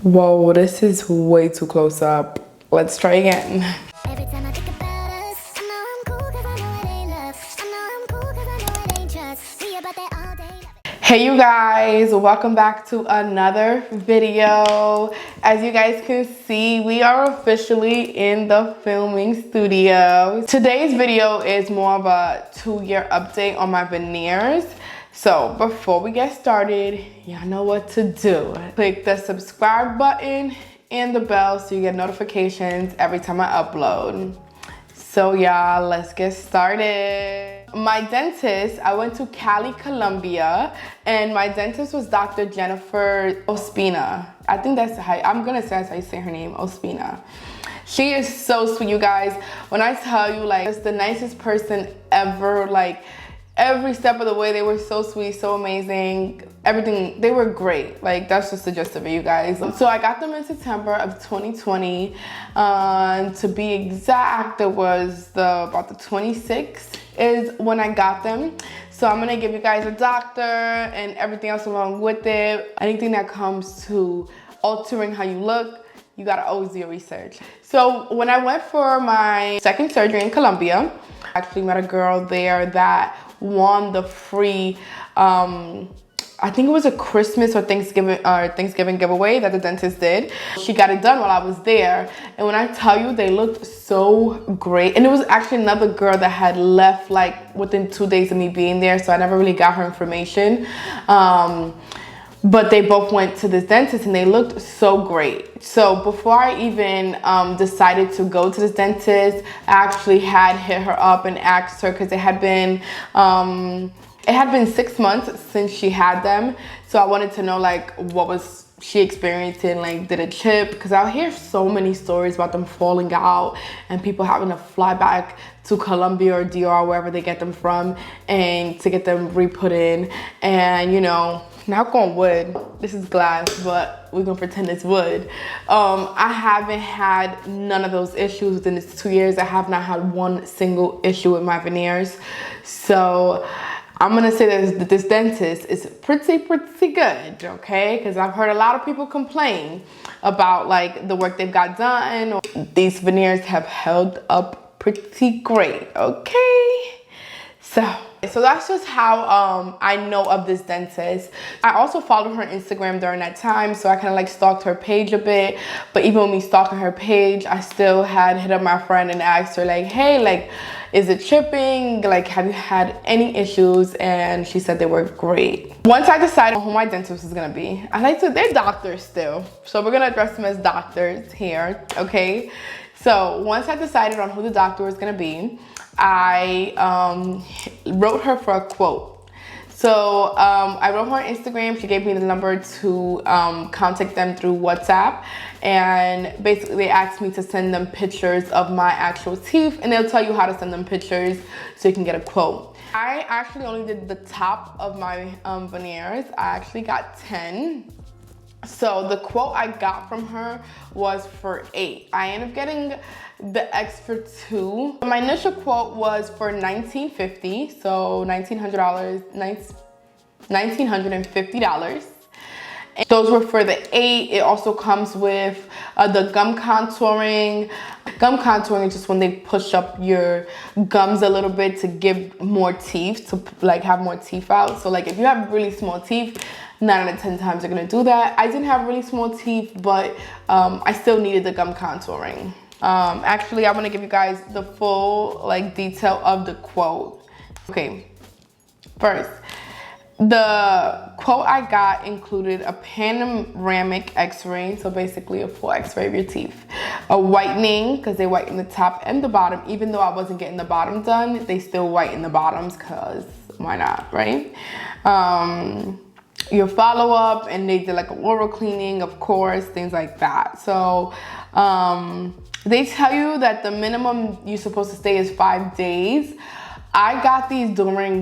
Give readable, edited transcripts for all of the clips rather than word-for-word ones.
Whoa, this is way too close up. Let's try again. Every time I think about us, I know I'm cool 'cause I know it ain't love. I know I'm cool 'cause I know it ain't trust. See about that all day. Hey you guys, welcome back to another video. As you guys can see, we are officially in the filming studio. Today's video is more of a 2-year update on my veneers. So before we get started, y'all know what to do. Click the subscribe button and the bell so you get notifications every time I upload. So y'all, let's get started. My dentist, I went to Cali, Colombia, and my dentist was Dr. Jennifer Ospina. I think that's how, I'm gonna say that's how you say her name, Ospina. She is so sweet, you guys. When I tell you, like, it's the nicest person ever, like, every step of the way, they were so sweet, so amazing. Everything, they were great. Like, that's just the gist of it, you guys. So I got them in September of 2020. To be exact, it was about the 26th is when I got them. So I'm gonna give you guys a doctor and everything else along with it. Anything that comes to altering how you look, you gotta always do your research. So when I went for my second surgery in Colombia, I actually met a girl there that won the free, I think it was a Christmas or Thanksgiving giveaway that the dentist did. She got it done while I was there. And when I tell you, they looked so great. And it was actually another girl that had left like within 2 days of me being there. So I never really got her information. But they both went to this dentist and they looked so great. So before I even decided to go to this dentist, I actually had hit her up and asked her because it had been 6 months since she had them. So I wanted to know like what was she experiencing, like did it chip? Because I hear so many stories about them falling out and people having to fly back to Colombia or DR, wherever they get them from, and to get them re-put in. And you know, knock on wood, this is glass, but we're gonna pretend it's wood. I haven't had none of those issues within this 2 years. I have not had one single issue with my veneers. So I'm gonna say that this dentist is pretty good, okay? Because I've heard a lot of people complain about like the work they've got done. These veneers have held up pretty great, okay? So that's just how I know of this dentist. I also followed her on Instagram during that time, so I kind of like stalked her page a bit. But even when we stalking her page, I still had hit up my friend and asked her like, hey, like, is it tripping? Like, have you had any issues? And she said they were great. Once I decided who my dentist was gonna be, they're doctors still. So we're gonna address them as doctors here, okay? So once I decided on who the doctor was gonna be, I wrote her for a quote. So I wrote her on Instagram. She gave me the number to contact them through WhatsApp. And basically they asked me to send them pictures of my actual teeth, and they'll tell you how to send them pictures so you can get a quote. I actually only did the top of my veneers. I actually got 10. So the quote I got from her was for 8. I ended up getting the extra 2. My initial quote was for $1,950, so $1,900, $1,950. And those were for the 8. It also comes with the gum contouring. Gum contouring is just when they push up your gums a little bit to give more teeth, to like have more teeth out. So like if you have really small teeth, 9 out of 10 times they're gonna do that. I didn't have really small teeth, but I still needed the gum contouring. Actually, I wanna give you guys the full like detail of the quote. Okay, first, the quote I got included a panoramic x-ray, so basically a full x-ray of your teeth. A whitening, because they whiten the top and the bottom. Even though I wasn't getting the bottom done, they still whiten the bottoms, because why not, right? Your follow-up, and they did like an oral cleaning, of course, things like that. So they tell you that the minimum you're supposed to stay is 5 days. I got these during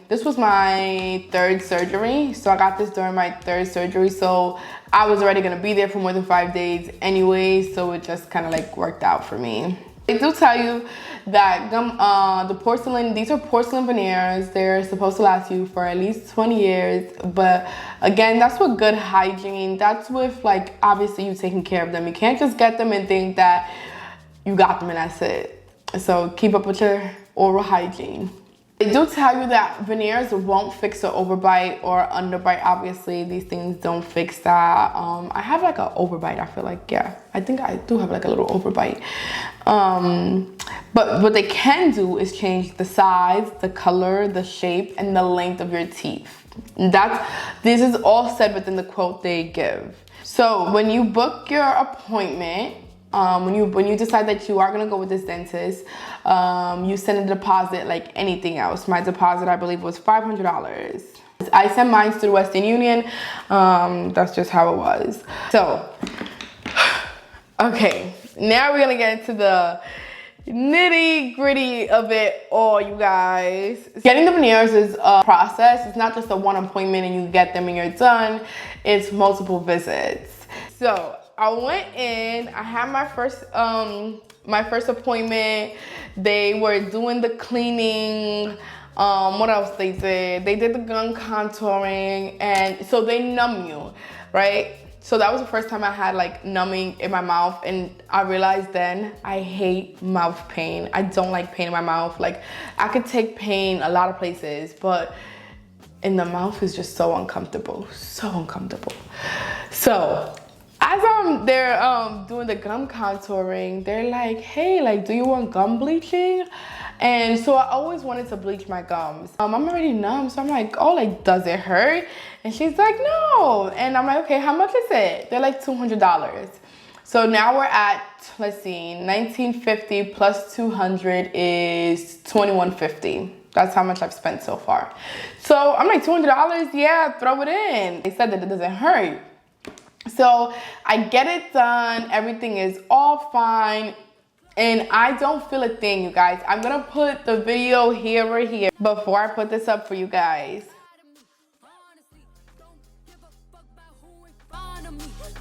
this was my 3rd surgery. So I got this during my 3rd surgery. So I was already gonna be there for more than 5 days anyway. So it just kind of like worked out for me. They do tell you that the porcelain, these are porcelain veneers. They're supposed to last you for at least 20 years. But again, that's with good hygiene. That's with, like, obviously you taking care of them. You can't just get them and think that you got them and that's it. So keep up with your oral hygiene. They do tell you that veneers won't fix an overbite or underbite. Obviously, these things don't fix that. I have like an overbite, I feel like, yeah. I think I do have like a little overbite. But what they can do is change the size, the color, the shape, and the length of your teeth. This is all said within the quote they give. So when you book your appointment, when you decide that you are gonna go with this dentist, you send a deposit like anything else. My deposit, I believe, was $500. I sent mine to the Western Union. That's just how it was. So, okay, now we're gonna get into the nitty gritty of it all, you guys. Getting the veneers is a process. It's not just a one appointment and you get them and you're done. It's multiple visits. So I went in, I had my first appointment. They were doing the cleaning. What else they did? They did the gum contouring, and so they numb you, right? So that was the first time I had like numbing in my mouth, and I realized then I hate mouth pain. I don't like pain in my mouth. Like, I could take pain a lot of places, but in the mouth is just so uncomfortable, so uncomfortable. So as they're doing the gum contouring, they're like, hey, like, do you want gum bleaching? And so I always wanted to bleach my gums. I'm already numb, so I'm like, oh, like, does it hurt? And she's like, no. And I'm like, okay, how much is it? They're like $200. So now we're at, let's see, $19.50 plus 200 is $21.50. That's how much I've spent so far. So I'm like, $200, yeah, throw it in. They said that it doesn't hurt. So I get it done, everything is all fine, and I don't feel a thing, you guys. I'm gonna put the video here or here before I put this up for you guys.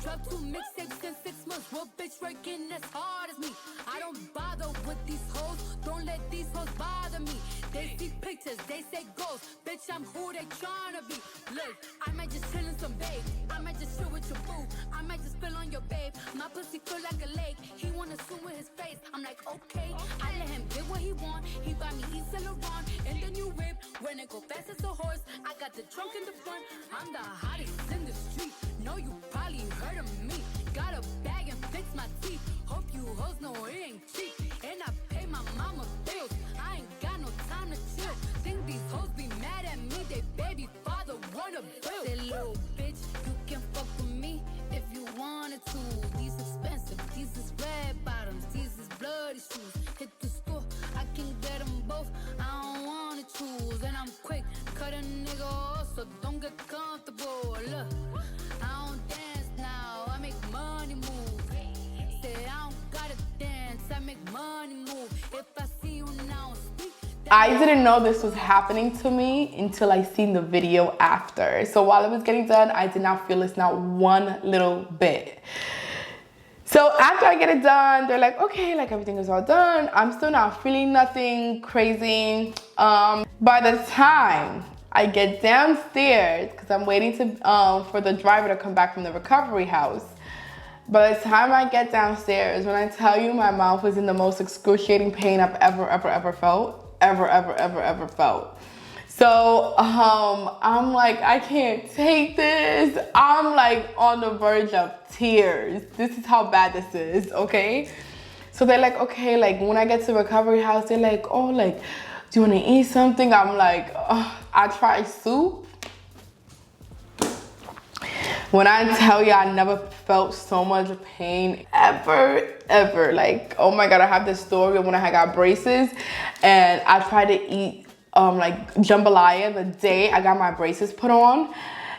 Drop 2 mixtapes in 6 months. What bitch working as hard as me? I don't bother with these hoes. Don't let these hoes bother me. They see pictures, they say goals. Bitch, I'm who they tryna be. Look, I might just chill in some babe. I might just chill with your boo. I might just spill on your babe. My pussy feel like a lake. He wanna swim with his face. I'm like, okay. I let him get what he want. He buy me East Saint Laurent and the new whip. When it go fast as a horse, I got the trunk in the front. I'm the hottest in the street. Know you probably heard of me. Got a bag and fix my teeth. Hope you hoes know it ain't cheap. And I pay my mama bills. I ain't got no time to chill. Think these hoes be mad at me. They baby father wanna build. Say little bitch, you can fuck with me if you wanted to. These expensive, these is red bottoms, these is bloody shoes. Hit the store, I can get them both. I don't wanna choose. And I'm quick, cut a nigga off, so don't get comfortable. Look, I don't dance now, I make money move. Say I don't gotta dance, I make money move. If I see you now speak. I didn't know this was happening to me until I seen the video after. So while it was getting done, I did not feel this not one little bit. So after I get it done, they're like, okay, like everything is all done. I'm still not feeling nothing crazy. By the time I get downstairs, because I'm waiting for the driver to come back from the recovery house. By the time I get downstairs, when I tell you my mouth was in the most excruciating pain I've ever felt. Ever felt. So I'm like, I can't take this. I'm like on the verge of tears. This is how bad this is, okay? So they're like, okay, like when I get to the recovery house, they're like, oh, like, do you want to eat something? I'm like, I tried soup. When I tell you, I never felt so much pain ever. Like, oh my God, I have this story of when I got braces and I tried to eat like jambalaya the day I got my braces put on.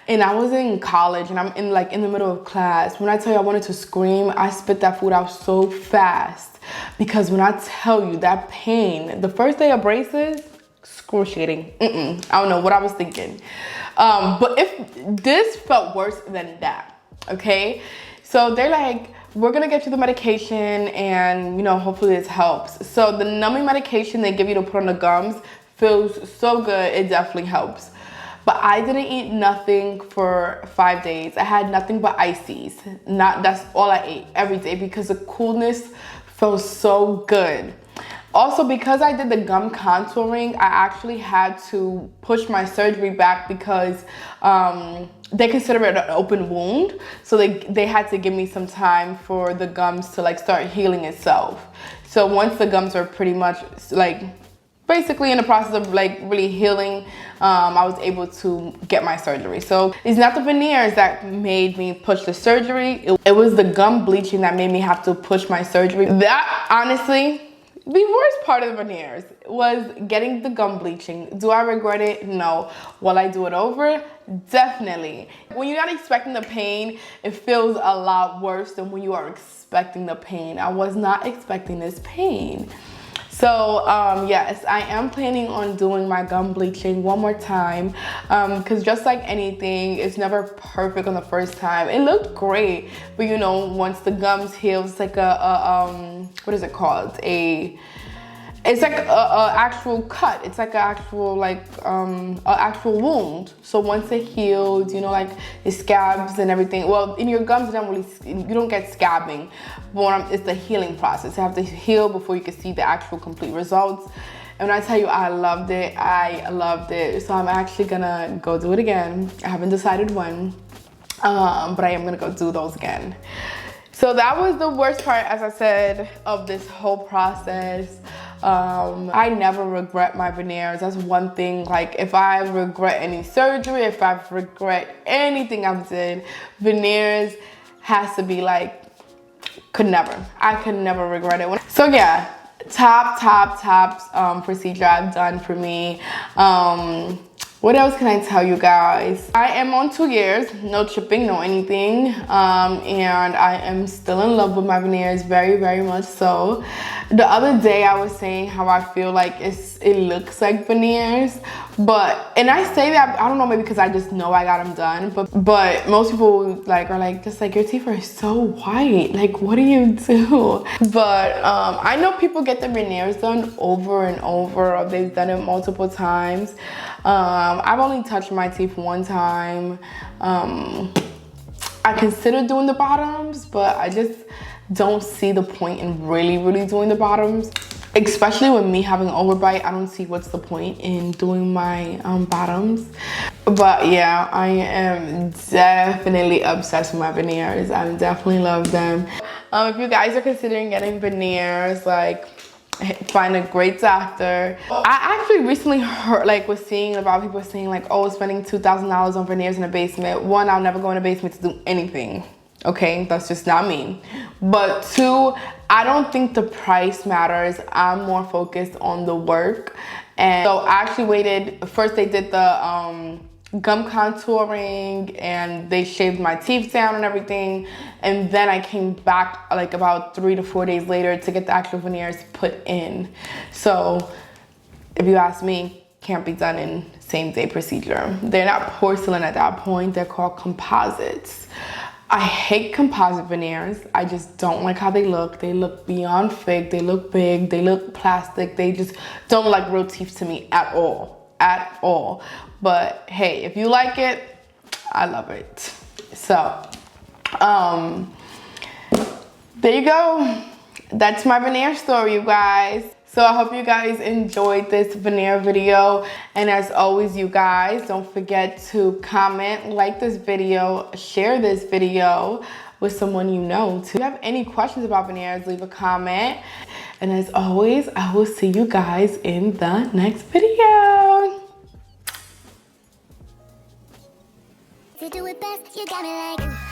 And I was in college and I'm in the middle of class. When I tell you I wanted to scream, I spit that food out so fast. Because when I tell you that pain, the first day of braces, excruciating. I don't know what I was thinking. But if this felt worse than that. okay? So they're like, we're gonna get you the medication and, you know, hopefully this helps. So the numbing medication they give you to put on the gums feels so good, it definitely helps. But I didn't eat nothing for 5 days. I had nothing but ices. That's all I ate every day because the coolness felt so good. Also, because I did the gum contouring, I actually had to push my surgery back because they consider it an open wound. So they had to give me some time for the gums to like start healing itself. So once the gums are pretty much like basically in the process of like really healing, I was able to get my surgery. So it's not the veneers that made me push the surgery. It was the gum bleaching that made me have to push my surgery. That honestly, the worst part of the veneers was getting the gum bleaching. Do I regret it? No. Will I do it over? Definitely. When you're not expecting the pain, it feels a lot worse than when you are expecting the pain. I was not expecting this pain. So yes, I am planning on doing my gum bleaching one more time because just like anything, it's never perfect on the first time. It looked great, but you know, once the gums heal, it's like what is it called? It's like a actual cut. It's like an actual actual wound. So once it heals, you know, like it scabs and everything. Well, in your gums, you don't get scabbing, but it's the healing process. You have to heal before you can see the actual complete results. And when I tell you I loved it, I loved it. So I'm actually gonna go do it again. I haven't decided when, but I am gonna go do those again. So that was the worst part, as I said, of this whole process. I never regret my veneers. That's one thing. Like if I regret any surgery, if I regret anything I've did, veneers has to be like, I could never regret it. So yeah, top procedure I've done for me. What else can I tell you guys? I am on 2 years, no chipping, no anything. And I am still in love with my veneers, very, very much so. The other day I was saying how I feel like it looks like veneers, and I say that, I don't know, maybe because I just know I got them done, but most people are like, just like, your teeth are so white, like what do you do? But I know people get their veneers done over and over, or they've done it multiple times. I've only touched my teeth one time. I consider doing the bottoms, but I just don't see the point in really doing the bottoms. Especially with me having an overbite, I don't see what's the point in doing my bottoms. But yeah, I am definitely obsessed with my veneers. I definitely love them. If you guys are considering getting veneers, like, find a great doctor. I actually recently heard, was seeing about people saying like, oh, spending $2,000 on veneers in a basement. One, I'll never go in a basement to do anything. Okay, that's just not me. But two, I don't think the price matters. I'm more focused on the work. And so I actually waited. First they did the gum contouring and they shaved my teeth down and everything. And then I came back like about 3 to 4 days later to get the actual veneers put in. So if you ask me, can't be done in same day procedure. They're not porcelain at that point. They're called composites. I hate composite veneers. I just don't like how they look. They look beyond fake. They look big. They look plastic. They just don't look like real teeth to me at all. But hey, if you like it, I love it. So, there you go. That's my veneer story, you guys. So I hope you guys enjoyed this veneer video. And as always, you guys, don't forget to comment, like this video, share this video with someone you know. If you have any questions about veneers, leave a comment. And as always, I will see you guys in the next video. To do it best, you got me like